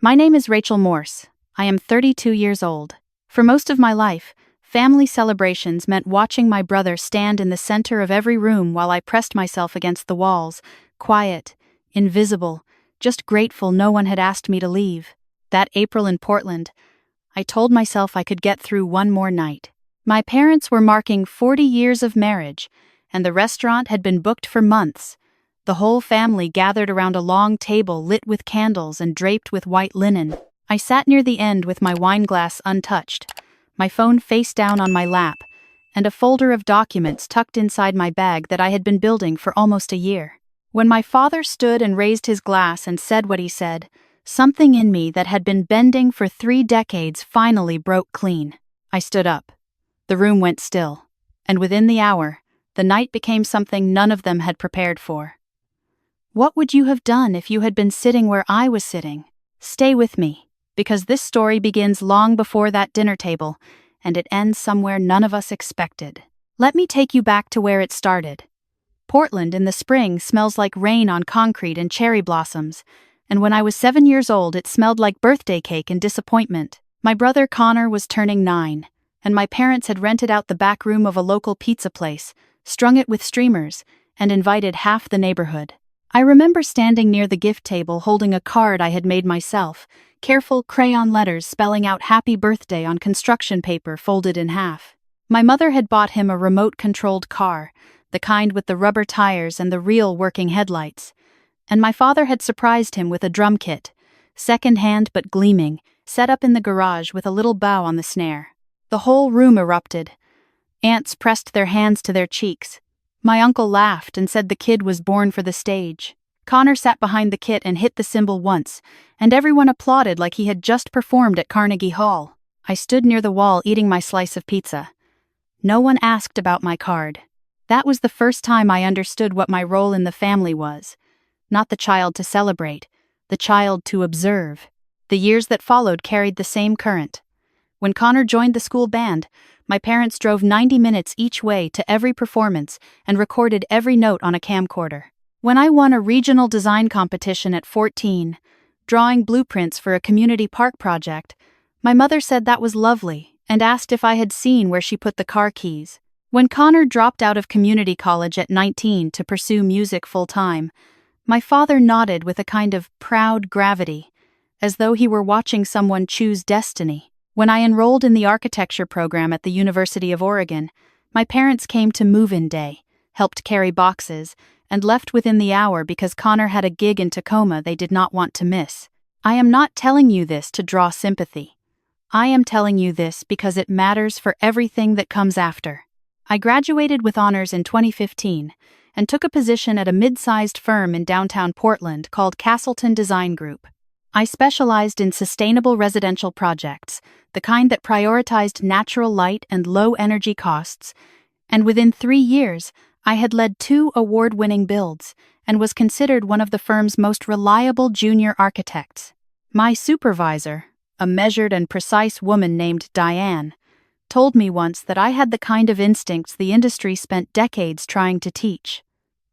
My name is Rachel Morse. I am 32 years old. For most of my life, family celebrations meant watching my brother stand in the center of every room while I pressed myself against the walls, quiet, invisible, just grateful no one had asked me to leave. That April in Portland, I told myself I could get through one more night. My parents were marking 40 years of marriage, and the restaurant had been booked for months. The whole family gathered around a long table lit with candles and draped with white linen. I sat near the end with my wine glass untouched, my phone face down on my lap, and a folder of documents tucked inside my bag that I had been building for almost a year. When my father stood and raised his glass and said what he said, something in me that had been bending for 3 decades finally broke clean. I stood up. The room went still, and within the hour, the night became something none of them had prepared for. What would you have done if you had been sitting where I was sitting? Stay with me, because this story begins long before that dinner table, and it ends somewhere none of us expected. Let me take you back to where it started. Portland in the spring smells like rain on concrete and cherry blossoms, and when I was 7 years old it smelled like birthday cake and disappointment. My brother Connor was turning 9, and my parents had rented out the back room of a local pizza place, strung it with streamers, and invited half the neighborhood. I remember standing near the gift table holding a card I had made myself, careful crayon letters spelling out happy birthday on construction paper folded in half. My mother had bought him a remote-controlled car, the kind with the rubber tires and the real working headlights. And my father had surprised him with a drum kit, second-hand but gleaming, set up in the garage with a little bow on the snare. The whole room erupted. Aunts pressed their hands to their cheeks. My uncle laughed and said the kid was born for the stage. Connor sat behind the kit and hit the cymbal once, and everyone applauded like he had just performed at Carnegie Hall. I stood near the wall eating my slice of pizza. No one asked about my card. That was the first time I understood what my role in the family was. Not the child to celebrate, the child to observe. The years that followed carried the same current. When Connor joined the school band, my parents drove 90 minutes each way to every performance and recorded every note on a camcorder. When I won a regional design competition at 14, drawing blueprints for a community park project, my mother said that was lovely and asked if I had seen where she put the car keys. When Connor dropped out of community college at 19 to pursue music full-time, my father nodded with a kind of proud gravity, as though he were watching someone choose destiny. When I enrolled in the architecture program at the University of Oregon, my parents came to move-in day, helped carry boxes, and left within the hour because Connor had a gig in Tacoma they did not want to miss. I am not telling you this to draw sympathy. I am telling you this because it matters for everything that comes after. I graduated with honors in 2015 and took a position at a mid-sized firm in downtown Portland called Castleton Design Group. I specialized in sustainable residential projects, the kind that prioritized natural light and low energy costs, and within 3 years, I had led 2 award-winning builds and was considered one of the firm's most reliable junior architects. My supervisor, a measured and precise woman named Diane, told me once that I had the kind of instincts the industry spent decades trying to teach.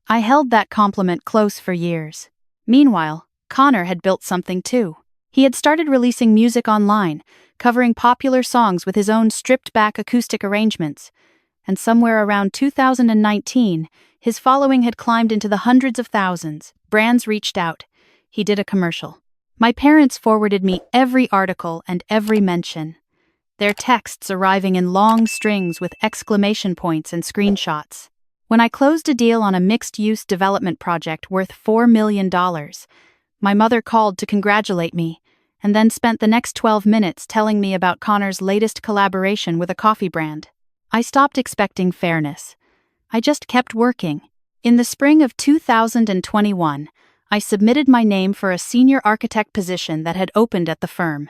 I held that compliment close for years. Meanwhile, Connor had built something too. He had started releasing music online, covering popular songs with his own stripped-back acoustic arrangements. And somewhere around 2019, his following had climbed into the hundreds of thousands. Brands reached out. He did a commercial. My parents forwarded me every article and every mention, their texts arriving in long strings with exclamation points and screenshots. When I closed a deal on a mixed-use development project worth $4 million, my mother called to congratulate me, and then spent the next 12 minutes telling me about Connor's latest collaboration with a coffee brand. I stopped expecting fairness. I just kept working. In the spring of 2021, I submitted my name for a senior architect position that had opened at the firm.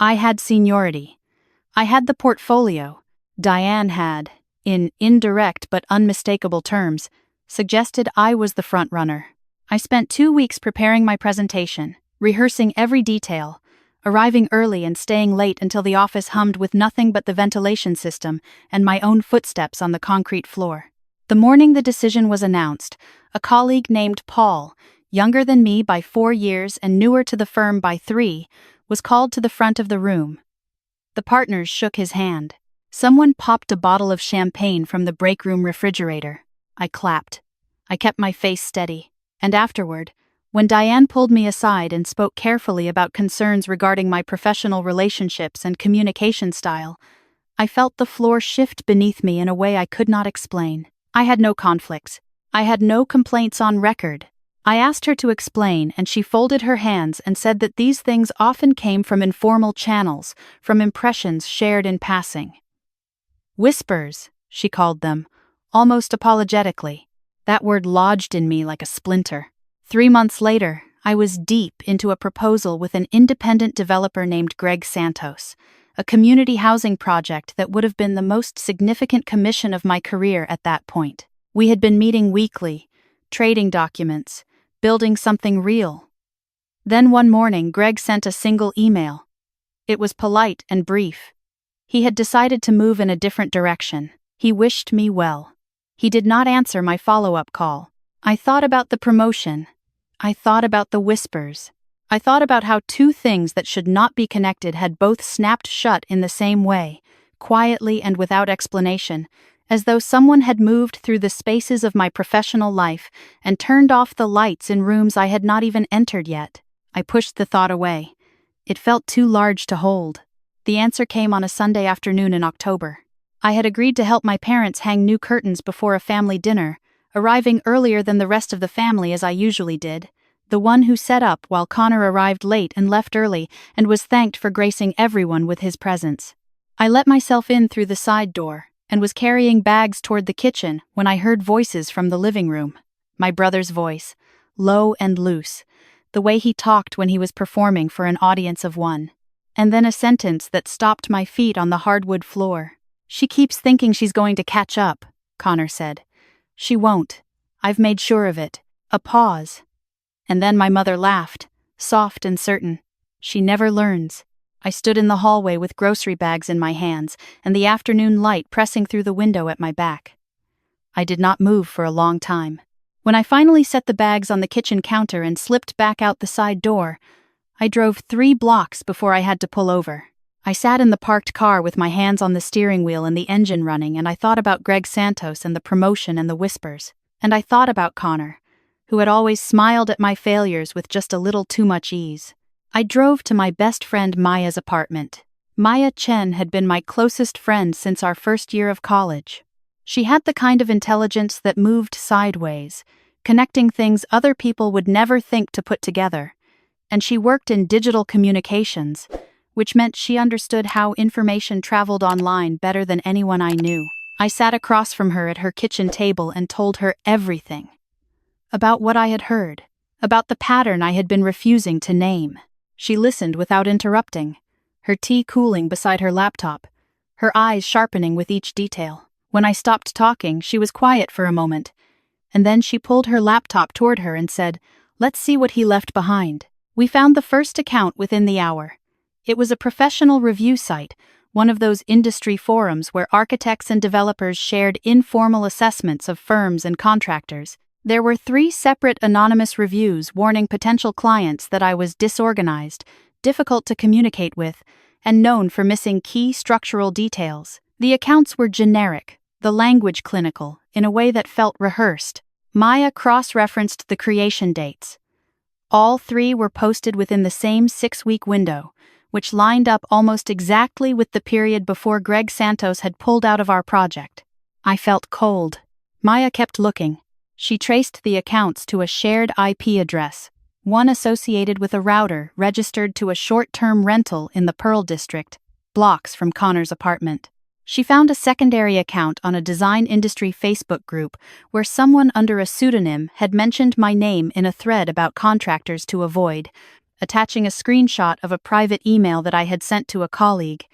I had seniority. I had the portfolio. Diane had, in indirect but unmistakable terms, suggested I was the front-runner. I spent 2 weeks preparing my presentation, rehearsing every detail, arriving early and staying late until the office hummed with nothing but the ventilation system and my own footsteps on the concrete floor. The morning the decision was announced, a colleague named Paul, younger than me by 4 years and newer to the firm by 3, was called to the front of the room. The partners shook his hand. Someone popped a bottle of champagne from the break room refrigerator. I clapped. I kept my face steady. And afterward, when Diane pulled me aside and spoke carefully about concerns regarding my professional relationships and communication style, I felt the floor shift beneath me in a way I could not explain. I had no conflicts. I had no complaints on record. I asked her to explain, and she folded her hands and said that these things often came from informal channels, from impressions shared in passing. Whispers, she called them, almost apologetically. That word lodged in me like a splinter. 3 months later, I was deep into a proposal with an independent developer named Greg Santos, a community housing project that would have been the most significant commission of my career at that point. We had been meeting weekly, trading documents, building something real. Then one morning, Greg sent a single email. It was polite and brief. He had decided to move in a different direction. He wished me well. He did not answer my follow-up call. I thought about the promotion. I thought about the whispers. I thought about how 2 things that should not be connected had both snapped shut in the same way, quietly and without explanation, as though someone had moved through the spaces of my professional life and turned off the lights in rooms I had not even entered yet. I pushed the thought away. It felt too large to hold. The answer came on a Sunday afternoon in October. I had agreed to help my parents hang new curtains before a family dinner, arriving earlier than the rest of the family as I usually did, the one who set up while Connor arrived late and left early and was thanked for gracing everyone with his presence. I let myself in through the side door and was carrying bags toward the kitchen when I heard voices from the living room. My brother's voice, low and loose, the way he talked when he was performing for an audience of 1. And then a sentence that stopped my feet on the hardwood floor. "She keeps thinking she's going to catch up," Connor said. "She won't. I've made sure of it." A pause. And then my mother laughed, soft and certain. "She never learns." I stood in the hallway with grocery bags in my hands and the afternoon light pressing through the window at my back. I did not move for a long time. When I finally set the bags on the kitchen counter and slipped back out the side door, I drove 3 blocks before I had to pull over. I sat in the parked car with my hands on the steering wheel and the engine running, and I thought about Greg Santos and the promotion and the whispers. And I thought about Connor, who had always smiled at my failures with just a little too much ease. I drove to my best friend Maya's apartment. Maya Chen had been my closest friend since our first year of college. She had the kind of intelligence that moved sideways, connecting things other people would never think to put together. And she worked in digital communications, which meant she understood how information traveled online better than anyone I knew. I sat across from her at her kitchen table and told her everything. About what I had heard, about the pattern I had been refusing to name. She listened without interrupting, her tea cooling beside her laptop, her eyes sharpening with each detail. When I stopped talking, she was quiet for a moment, and then she pulled her laptop toward her and said, "Let's see what he left behind." We found the first account within the hour. It was a professional review site, one of those industry forums where architects and developers shared informal assessments of firms and contractors. There were 3 separate anonymous reviews warning potential clients that I was disorganized, difficult to communicate with, and known for missing key structural details. The accounts were generic, the language clinical, in a way that felt rehearsed. Maya cross-referenced the creation dates. All 3 were posted within the same 6-week window, which lined up almost exactly with the period before Greg Santos had pulled out of our project. I felt cold. Maya kept looking. She traced the accounts to a shared IP address, one associated with a router registered to a short-term rental in the Pearl District, blocks from Connor's apartment. She found a secondary account on a design industry Facebook group where someone under a pseudonym had mentioned my name in a thread about contractors to avoid, attaching a screenshot of a private email that I had sent to a colleague,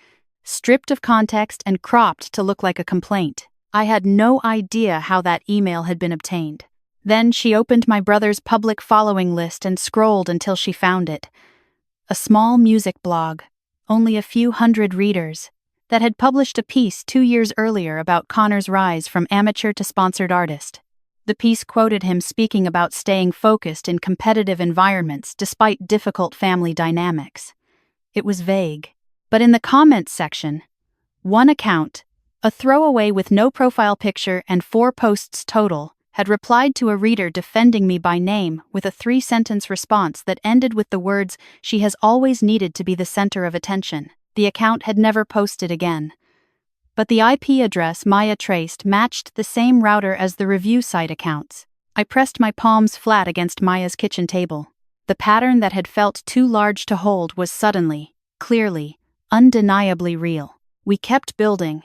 stripped of context and cropped to look like a complaint. I had no idea how that email had been obtained. Then she opened my brother's public following list and scrolled until she found it. A small music blog, only a few hundred readers, that had published a piece 2 years earlier about Connor's rise from amateur to sponsored artist. The piece quoted him speaking about staying focused in competitive environments despite difficult family dynamics. It was vague. But in the comments section, one account, a throwaway with no profile picture and 4 posts total, had replied to a reader defending me by name with a 3-sentence response that ended with the words, "She has always needed to be the center of attention." The account had never posted again. But the IP address Maya traced matched the same router as the review site accounts. I pressed my palms flat against Maya's kitchen table. The pattern that had felt too large to hold was suddenly, clearly, undeniably real. We kept building.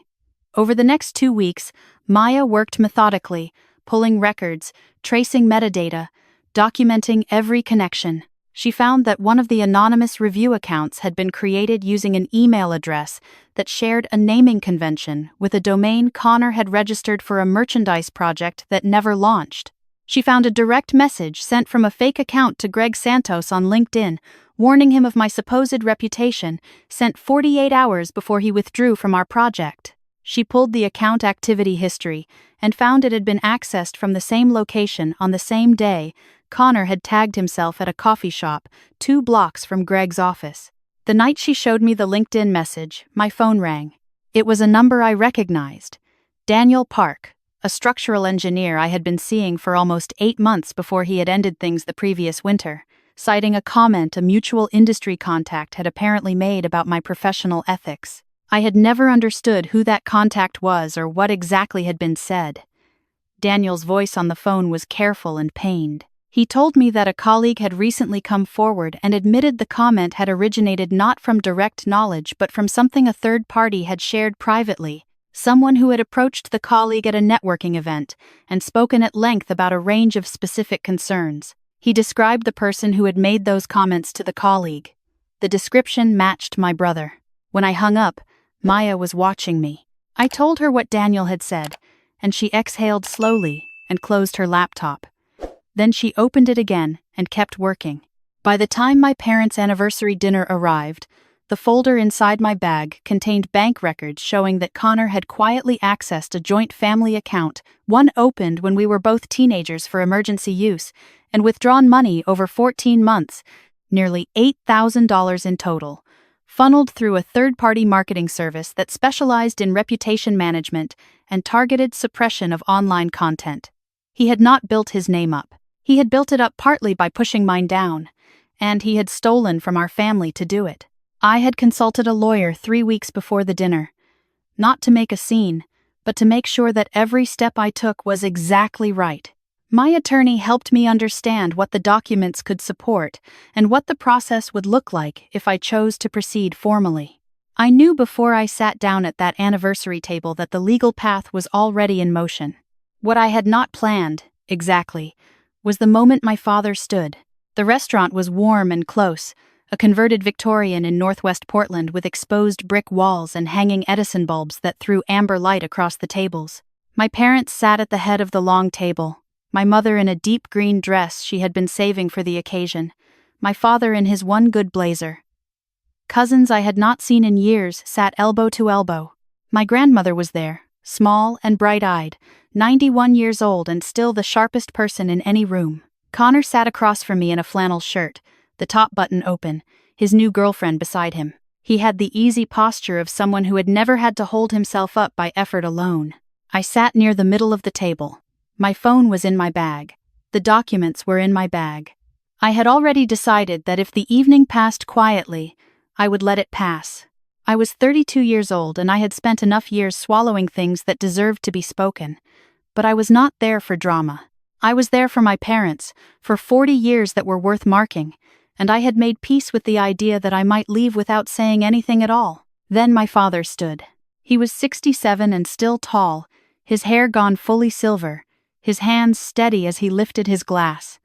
Over the next 2 weeks, Maya worked methodically, pulling records, tracing metadata, documenting every connection. She found that one of the anonymous review accounts had been created using an email address that shared a naming convention with a domain Connor had registered for a merchandise project that never launched. She found a direct message sent from a fake account to Greg Santos on LinkedIn, warning him of my supposed reputation, sent 48 hours before he withdrew from our project. She pulled the account activity history and found it had been accessed from the same location on the same day Connor had tagged himself at a coffee shop 2 blocks from Greg's office. The night she showed me the LinkedIn message, my phone rang. It was a number I recognized. Daniel Park, a structural engineer I had been seeing for almost 8 months before he had ended things the previous winter, citing a comment a mutual industry contact had apparently made about my professional ethics. I had never understood who that contact was or what exactly had been said. Daniel's voice on the phone was careful and pained. He told me that a colleague had recently come forward and admitted the comment had originated not from direct knowledge but from something a third party had shared privately, someone who had approached the colleague at a networking event and spoken at length about a range of specific concerns. He described the person who had made those comments to the colleague. The description matched my brother. When I hung up, Maya was watching me. I told her what Daniel had said, and she exhaled slowly and closed her laptop. Then she opened it again and kept working. By the time my parents' anniversary dinner arrived, the folder inside my bag contained bank records showing that Connor had quietly accessed a joint family account, one opened when we were both teenagers for emergency use, and withdrawn money over 14 months, nearly $8,000 in total, funneled through a third-party marketing service that specialized in reputation management and targeted suppression of online content. He had not built his name up. He had built it up partly by pushing mine down, and he had stolen from our family to do it. I had consulted a lawyer 3 weeks before the dinner, not to make a scene, but to make sure that every step I took was exactly right. My attorney helped me understand what the documents could support and what the process would look like if I chose to proceed formally. I knew before I sat down at that anniversary table that the legal path was already in motion. What I had not planned, exactly, was the moment my father stood. The restaurant was warm and close, a converted Victorian in northwest Portland with exposed brick walls and hanging Edison bulbs that threw amber light across the tables. My parents sat at the head of the long table, my mother in a deep green dress she had been saving for the occasion, my father in his one good blazer. Cousins I had not seen in years sat elbow to elbow. My grandmother was there, small and bright-eyed, 91 years old and still the sharpest person in any room. Connor sat across from me in a flannel shirt, the top button open, his new girlfriend beside him. He had the easy posture of someone who had never had to hold himself up by effort alone. I sat near the middle of the table. My phone was in my bag. The documents were in my bag. I had already decided that if the evening passed quietly, I would let it pass. I was 32 years old and I had spent enough years swallowing things that deserved to be spoken. But I was not there for drama. I was there for my parents, for 40 years that were worth marking, and I had made peace with the idea that I might leave without saying anything at all. Then my father stood. He was 67 and still tall, his hair gone fully silver, his hands steady as he lifted his glass.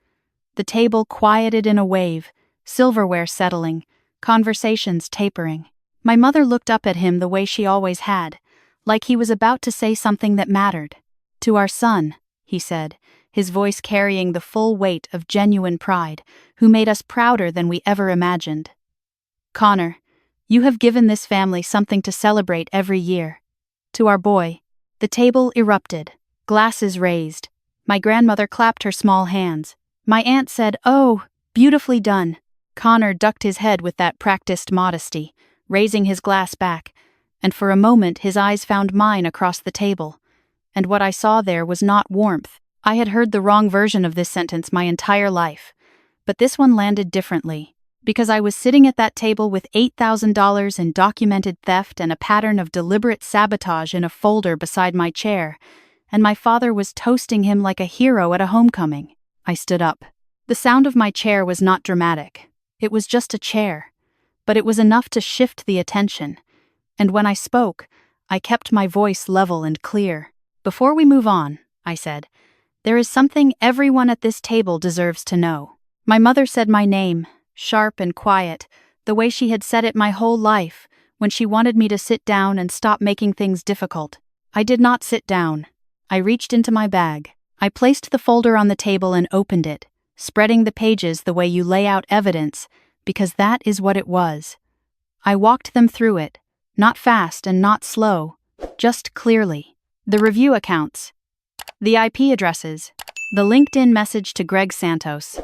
The table quieted in a wave, silverware settling, conversations tapering. My mother looked up at him the way she always had, like he was about to say something that mattered. "To our son," he said, his voice carrying the full weight of genuine pride, "who made us prouder than we ever imagined. Connor, you have given this family something to celebrate every year. To our boy." The table erupted, glasses raised. My grandmother clapped her small hands. My aunt said, "Oh, beautifully done." Connor ducked his head with that practiced modesty, raising his glass back, and for a moment his eyes found mine across the table. And what I saw there was not warmth. I had heard the wrong version of this sentence my entire life. But this one landed differently, because I was sitting at that table with $8,000 in documented theft and a pattern of deliberate sabotage in a folder beside my chair, and my father was toasting him like a hero at a homecoming. I stood up. The sound of my chair was not dramatic. It was just a chair. But it was enough to shift the attention. And when I spoke, I kept my voice level and clear. "Before we move on," I said, "there is something everyone at this table deserves to know." My mother said my name, sharp and quiet, the way she had said it my whole life, when she wanted me to sit down and stop making things difficult. I did not sit down. I reached into my bag. I placed the folder on the table and opened it, spreading the pages the way you lay out evidence, because that is what it was. I walked them through it, not fast and not slow, just clearly. The review accounts, the IP addresses, the LinkedIn message to Greg Santos,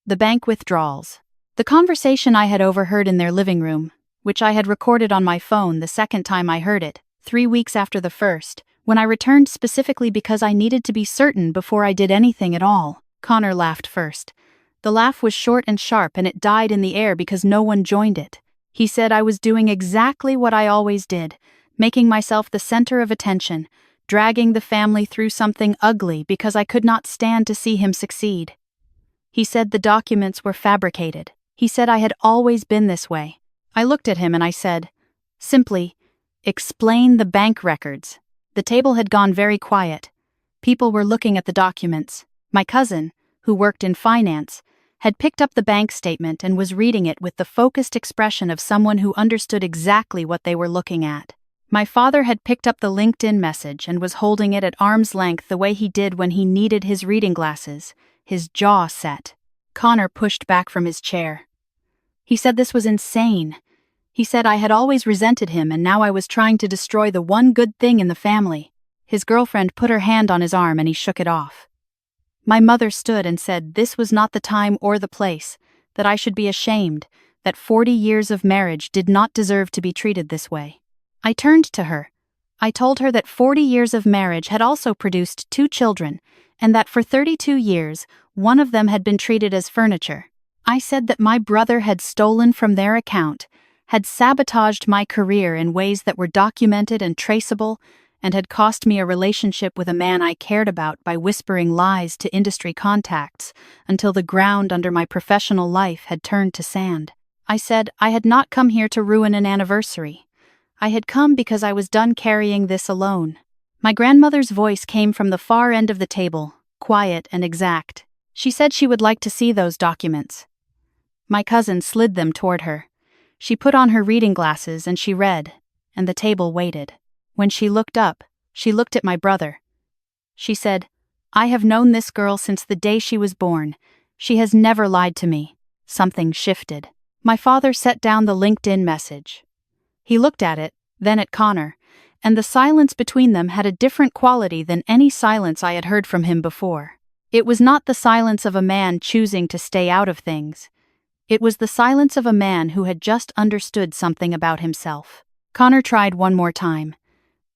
the bank withdrawals, the conversation I had overheard in their living room, which I had recorded on my phone the second time I heard it, 3 weeks after the first, when I returned specifically because I needed to be certain before I did anything at all. Connor laughed first. The laugh was short and sharp, and it died in the air because no one joined it. He said I was doing exactly what I always did, making myself the center of attention, dragging the family through something ugly because I could not stand to see him succeed. He said the documents were fabricated. He said I had always been this way. I looked at him and I said, simply, "Explain the bank records." The table had gone very quiet. People were looking at the documents. My cousin, who worked in finance, had picked up the bank statement and was reading it with the focused expression of someone who understood exactly what they were looking at. My father had picked up the LinkedIn message and was holding it at arm's length the way he did when he needed his reading glasses, his jaw set. Connor pushed back from his chair. He said this was insane. He said I had always resented him and now I was trying to destroy the one good thing in the family. His girlfriend put her hand on his arm and he shook it off. My mother stood and said this was not the time or the place, that I should be ashamed, that 40 years of marriage did not deserve to be treated this way. I turned to her. I told her that 40 years of marriage had also produced 2 children, and that for 32 years, one of them had been treated as furniture. I said that my brother had stolen from their account, had sabotaged my career in ways that were documented and traceable, and had cost me a relationship with a man I cared about by whispering lies to industry contacts until the ground under my professional life had turned to sand. I said I had not come here to ruin an anniversary. I had come because I was done carrying this alone. My grandmother's voice came from the far end of the table, quiet and exact. She said she would like to see those documents. My cousin slid them toward her. She put on her reading glasses and she read, and the table waited. When she looked up, she looked at my brother. She said, "I have known this girl since the day she was born. She has never lied to me." Something shifted. My father set down the LinkedIn message. He looked at it, then at Connor, and the silence between them had a different quality than any silence I had heard from him before. It was not the silence of a man choosing to stay out of things. It was the silence of a man who had just understood something about himself. Connor tried one more time.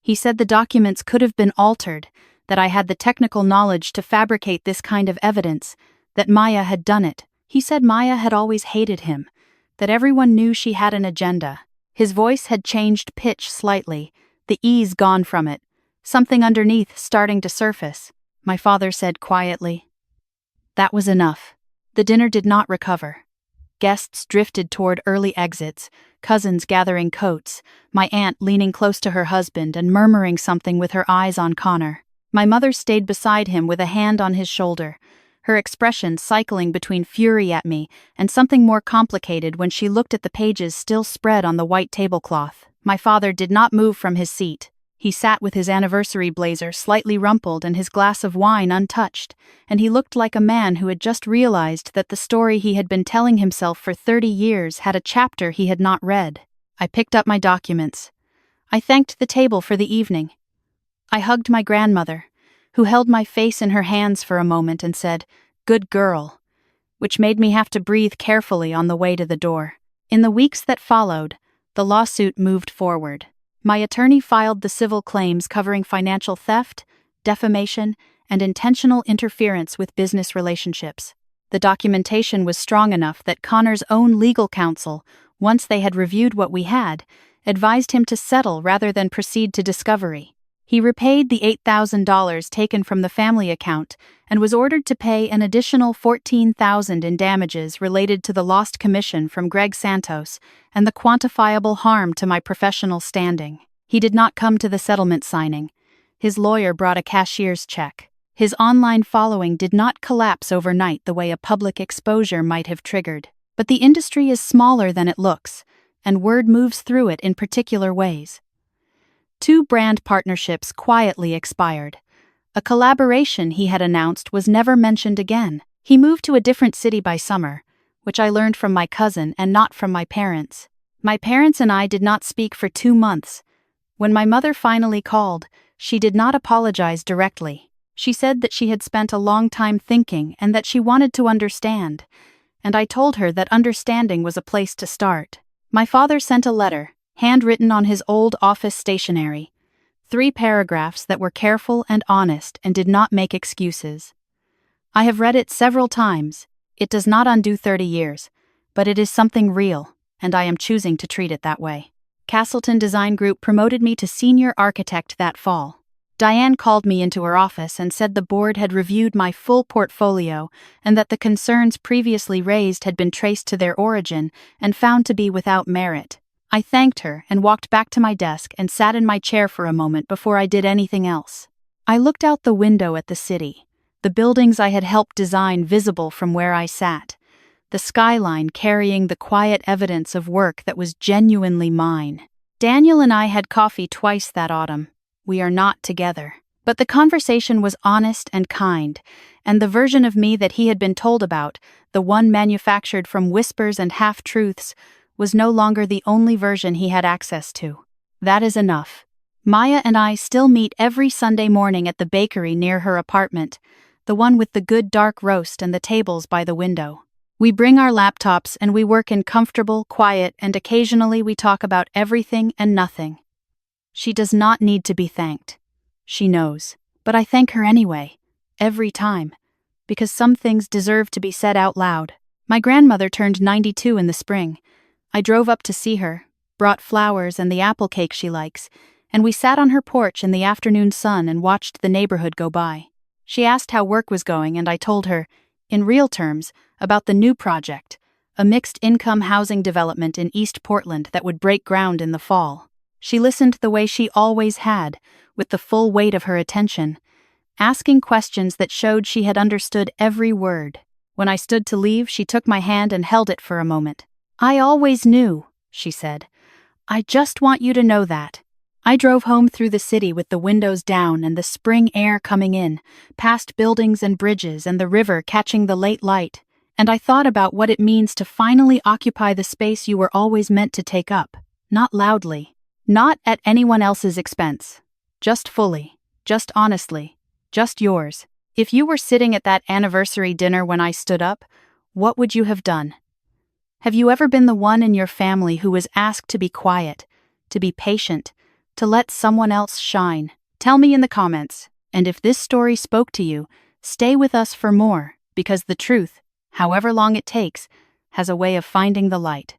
He said the documents could have been altered, that I had the technical knowledge to fabricate this kind of evidence, that Maya had done it. He said Maya had always hated him, that everyone knew she had an agenda. His voice had changed pitch slightly, the ease gone from it, something underneath starting to surface. My father said quietly, "That was enough." The dinner did not recover. Guests drifted toward early exits, cousins gathering coats, my aunt leaning close to her husband and murmuring something with her eyes on Connor. My mother stayed beside him with a hand on his shoulder, her expression cycling between fury at me and something more complicated when she looked at the pages still spread on the white tablecloth. My father did not move from his seat. He sat with his anniversary blazer slightly rumpled and his glass of wine untouched, and he looked like a man who had just realized that the story he had been telling himself for 30 years had a chapter he had not read. I picked up my documents. I thanked the table for the evening. I hugged my grandmother, who held my face in her hands for a moment and said, "Good girl," which made me have to breathe carefully on the way to the door. In the weeks that followed, the lawsuit moved forward. My attorney filed the civil claims covering financial theft, defamation, and intentional interference with business relationships. The documentation was strong enough that Connor's own legal counsel, once they had reviewed what we had, advised him to settle rather than proceed to discovery. He repaid the $8,000 taken from the family account and was ordered to pay an additional $14,000 in damages related to the lost commission from Greg Santos and the quantifiable harm to my professional standing. He did not come to the settlement signing. His lawyer brought a cashier's check. His online following did not collapse overnight the way a public exposure might have triggered. But the industry is smaller than it looks, and word moves through it in particular ways. 2 brand partnerships quietly expired. A collaboration he had announced was never mentioned again. He moved to a different city by summer, which I learned from my cousin and not from my parents. My parents and I did not speak for 2 months. When my mother finally called, she did not apologize directly. She said that she had spent a long time thinking and that she wanted to understand, and I told her that understanding was a place to start. My father sent a letter, handwritten on his old office stationery. 3 paragraphs that were careful and honest and did not make excuses. I have read it several times. It does not undo 30 years, but it is something real, and I am choosing to treat it that way. Castleton Design Group promoted me to senior architect that fall. Diane called me into her office and said the board had reviewed my full portfolio and that the concerns previously raised had been traced to their origin and found to be without merit. I thanked her and walked back to my desk and sat in my chair for a moment before I did anything else. I looked out the window at the city, the buildings I had helped design visible from where I sat, the skyline carrying the quiet evidence of work that was genuinely mine. Daniel and I had coffee twice that autumn. We are not together. But the conversation was honest and kind, and the version of me that he had been told about, the one manufactured from whispers and half-truths, was no longer the only version he had access to. That is enough. Maya and I still meet every Sunday morning at the bakery near her apartment, the one with the good dark roast and the tables by the window. We bring our laptops and we work in comfortable, quiet, and occasionally we talk about everything and nothing. She does not need to be thanked. She knows. But I thank her anyway, every time, because some things deserve to be said out loud. My grandmother turned 92 in the spring. I drove up to see her, brought flowers and the apple cake she likes, and we sat on her porch in the afternoon sun and watched the neighborhood go by. She asked how work was going, and I told her, in real terms, about the new project, a mixed-income housing development in East Portland that would break ground in the fall. She listened the way she always had, with the full weight of her attention, asking questions that showed she had understood every word. When I stood to leave, she took my hand and held it for a moment. "I always knew," she said. "I just want you to know that." I drove home through the city with the windows down and the spring air coming in, past buildings and bridges and the river catching the late light, and I thought about what it means to finally occupy the space you were always meant to take up, not loudly, not at anyone else's expense, just fully, just honestly, just yours. If you were sitting at that anniversary dinner when I stood up, what would you have done? Have you ever been the one in your family who was asked to be quiet, to be patient, to let someone else shine? Tell me in the comments, and if this story spoke to you, stay with us for more, because the truth, however long it takes, has a way of finding the light.